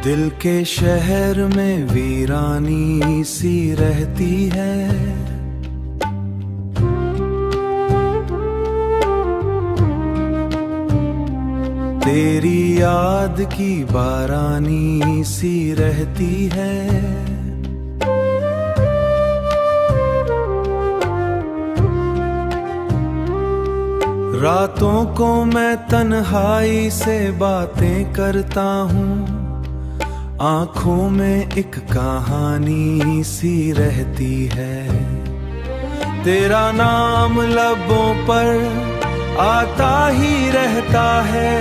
दिल के शहर में वीरानी सी रहती है। तेरी याद की बारानी सी रहती है। रातों को मैं तन्हाई से बातें करता हूँ, आँखों में एक कहानी सी रहती है। तेरा नाम लबों पर आता ही रहता है,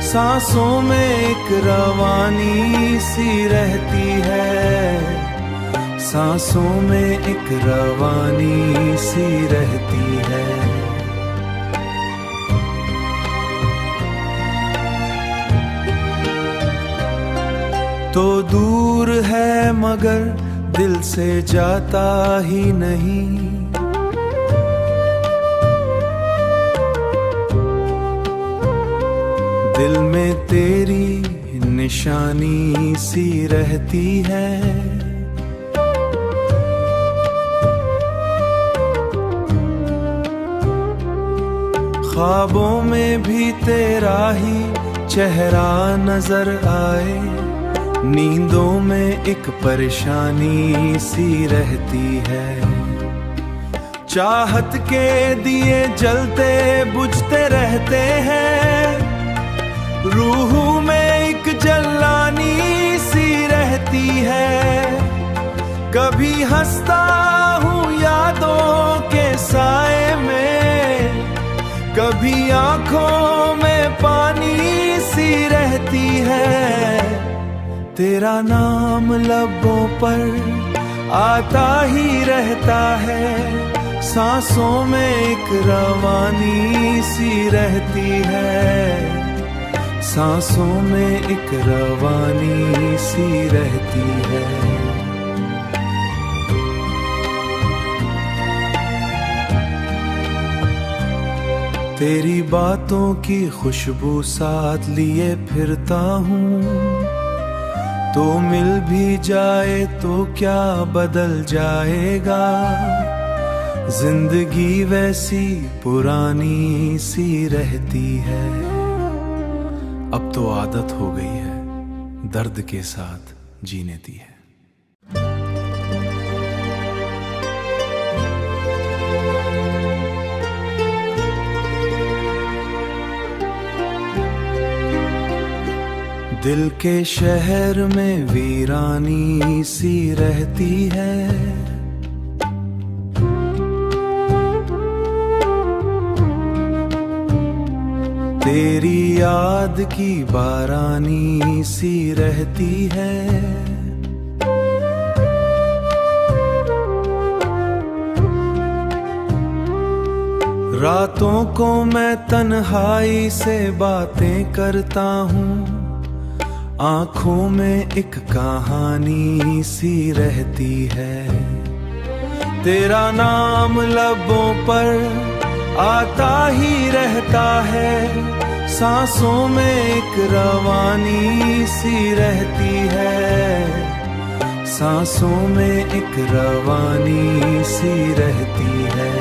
सांसों में एक रवानी सी रहती है। सांसों में एक रवानी सी रहती है। तो दूर है मगर दिल से जाता ही नहीं। दिल में तेरी निशानी सी रहती है। ख्वाबों में भी तेरा ही चेहरा नजर आए, नींदों में एक परेशानी सी रहती है। चाहत के दिए जलते बुझते रहते हैं, रूह में एक जलानी सी रहती है। कभी हंसता हूँ यादों के साए में, कभी आंखों में पानी सी रहती है। तेरा नाम लबों पर आता ही रहता है, सांसों में एक रवानी सी रहती है। सांसों में एक रवानी सी रहती है। तेरी बातों की खुशबू साथ लिए फिरता हूँ, तो मिल भी जाए तो क्या बदल जाएगा। जिंदगी वैसी पुरानी सी रहती है। अब तो आदत हो गई है दर्द के साथ जीने दी है। दिल के शहर में वीरानी सी रहती है। तेरी याद की बारानी सी रहती है। रातों को मैं तन्हाई से बातें करता हूँ, आँखों में एक कहानी सी रहती है। तेरा नाम लबों पर आता ही रहता है, सांसों में एक रवानी सी रहती है। सांसों में एक रवानी सी रहती है।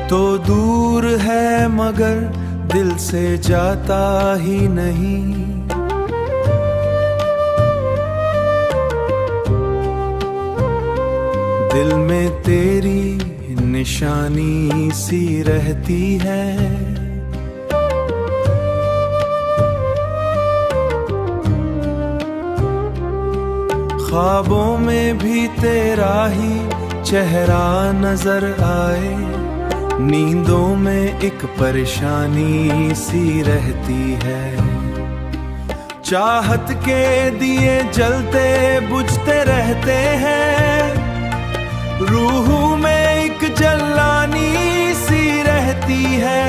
तो दूर है मगर दिल से जाता ही नहीं। दिल में तेरी निशानी सी रहती है। ख्वाबों में भी तेरा ही चेहरा नजर आए, नींदों में एक परेशानी सी रहती है। चाहत के दिए जलते बुझते रहते हैं, रूह में एक जलानी सी रहती है।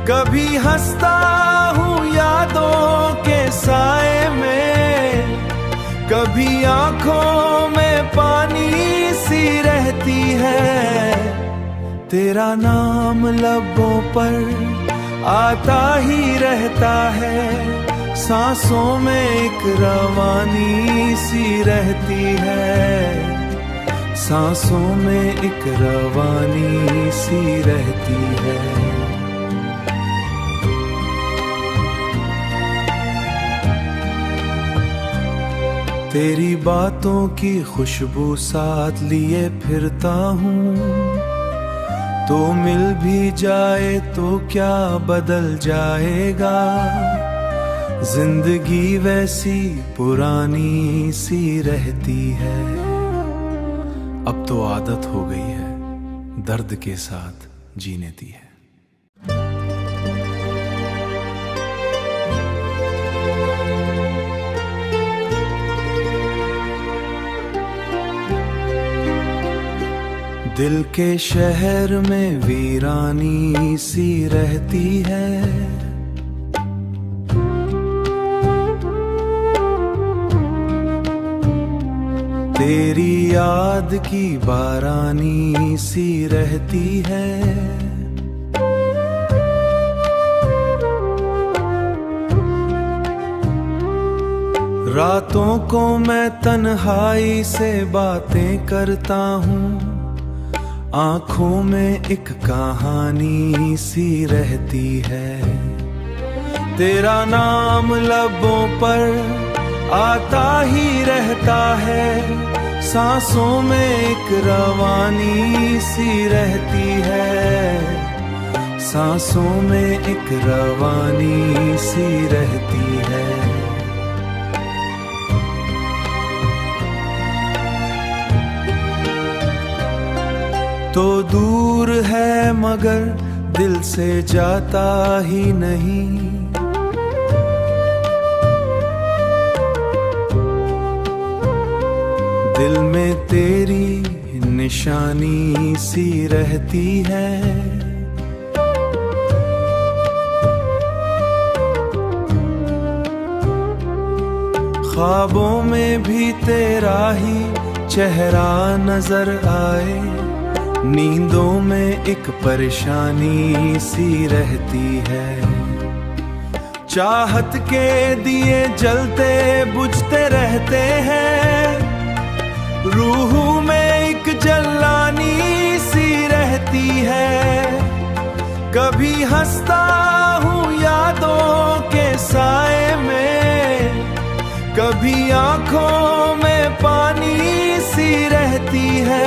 कभी हंसता हूँ यादों के साए में, कभी आंखों में पानी सी रहती है। तेरा नाम लबों पर आता ही रहता है, सांसों में एक रवानी सी रहती है, सांसों में एक रवानी सी रहती है। तेरी बातों की खुशबू साथ लिए फिरता हूँ, तो मिल भी जाए तो क्या बदल जाएगा, जिंदगी वैसी पुरानी सी रहती है। अब तो आदत हो गई है दर्द के साथ जीने दी है। दिल के शहर में वीरानी सी रहती है, तेरी याद की बारानी सी रहती है। रातों को मैं तन्हाई से बातें करता हूँ, आँखों में एक कहानी सी रहती है। तेरा नाम लबों पर आता ही रहता है, सांसों में एक रवानी सी रहती है, सांसों में एक रवानी सी रहती है। तो दूर है मगर दिल से जाता ही नहीं, दिल में तेरी निशानी सी रहती है। ख्वाबों में भी तेरा ही चेहरा नजर आए, नींदों में एक परेशानी सी रहती है। चाहत के दिए जलते बुझते रहते हैं, रूह में एक जलानी सी रहती है। कभी हंसता हूँ यादों के साए में, कभी आंखों में पानी सी रहती है।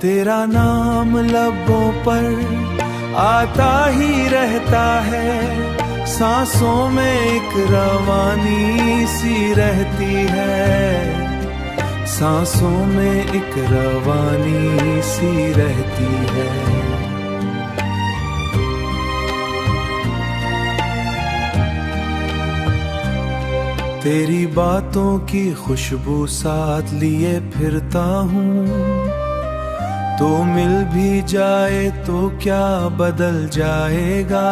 तेरा नाम लबों पर आता ही रहता है, सांसों में एक रवानी सी रहती है, सांसों में एक रवानी सी रहती है। तेरी बातों की खुशबू साथ लिए फिरता हूँ, तो मिल भी जाए तो क्या बदल जाएगा,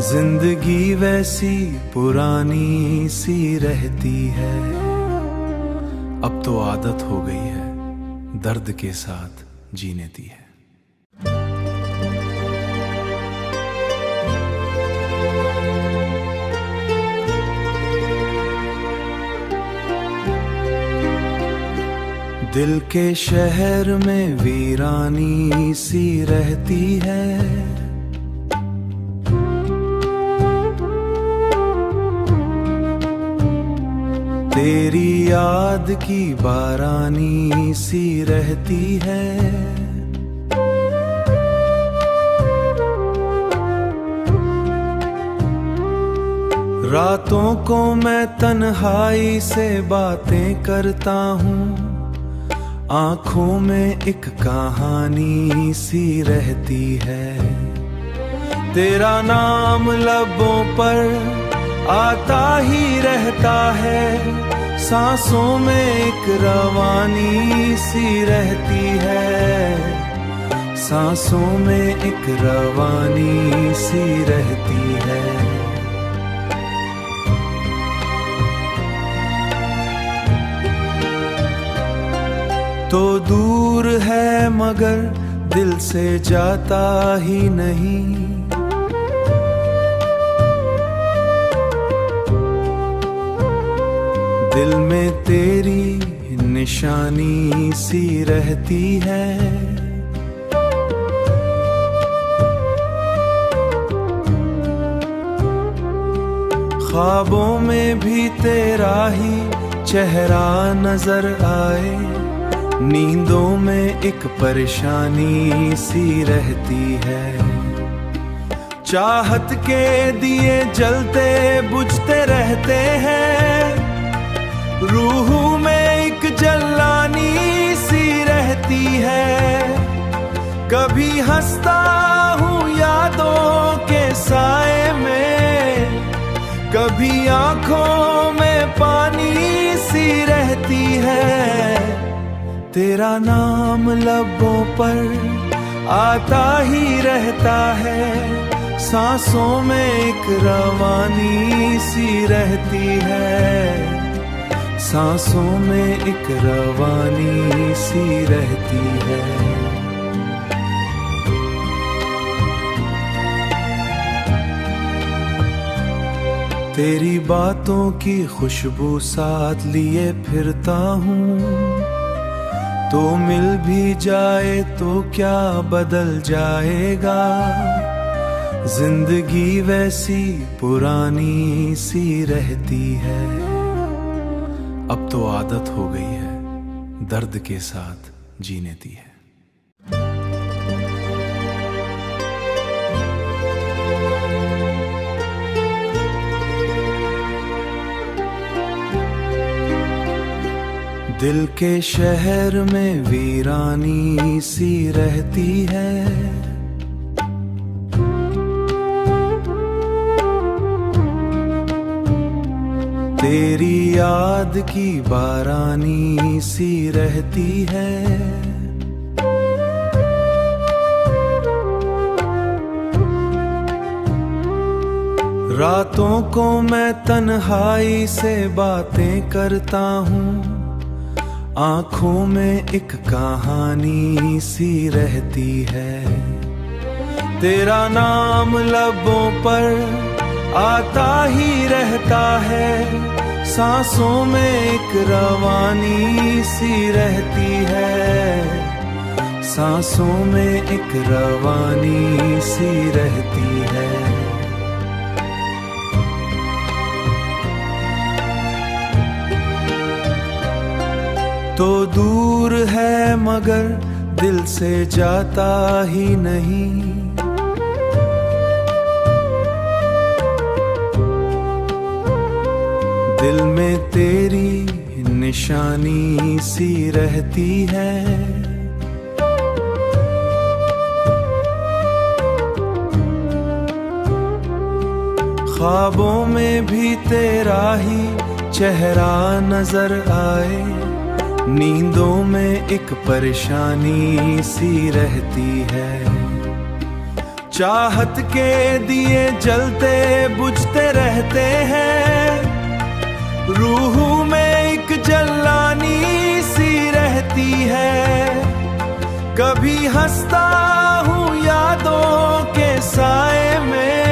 जिंदगी वैसी पुरानी सी रहती है। अब तो आदत हो गई है दर्द के साथ जीने दी है। दिल के शहर में वीरानी सी रहती है, तेरी याद की बारानी सी रहती है। रातों को मैं तन्हाई से बातें करता हूँ, आँखों में एक कहानी सी रहती है। तेरा नाम लबों पर आता ही रहता है, सांसों में एक रवानी सी रहती है, सांसों में एक रवानी सी रहती है। तो दूर है मगर दिल से जाता ही नहीं। दिल में तेरी निशानी सी रहती है। ख्वाबों में भी तेरा ही चेहरा नजर आए, नींदों में एक परेशानी सी रहती है। चाहत के दिए जलते बुझते रहते हैं, रूह में एक जलानी सी रहती है। कभी हंसता हूँ यादों के साए में, कभी आंखों में पानी सी रहती है। तेरा नाम लबों पर आता ही रहता है, सांसों में एक रवानी सी रहती है। सांसों में एक रवानी सी रहती है। तेरी बातों की खुशबू साथ लिए फिरता हूँ, तो मिल भी जाए तो क्या बदल जाएगा। जिंदगी वैसी पुरानी सी रहती है। अब तो आदत हो गई है दर्द के साथ जीने दी है। दिल के शहर में वीरानी सी रहती है। तेरी याद की बारानी सी रहती है। रातों को मैं तन्हाई से बातें करता हूँ, आँखों में एक कहानी सी रहती है। तेरा नाम लबों पर आता ही रहता है, सांसों में एक रवानी सी रहती है। सांसों में एक रवानी सी रहती है। तो दूर है मगर दिल से जाता ही नहीं। दिल में तेरी निशानी सी रहती है। ख्वाबों में भी तेरा ही चेहरा नजर आए, नींदों में एक परेशानी सी रहती है। चाहत के दिए जलते बुझते रहते हैं, रूह में एक जलानी सी रहती है। कभी हंसता हूँ यादों के साए में,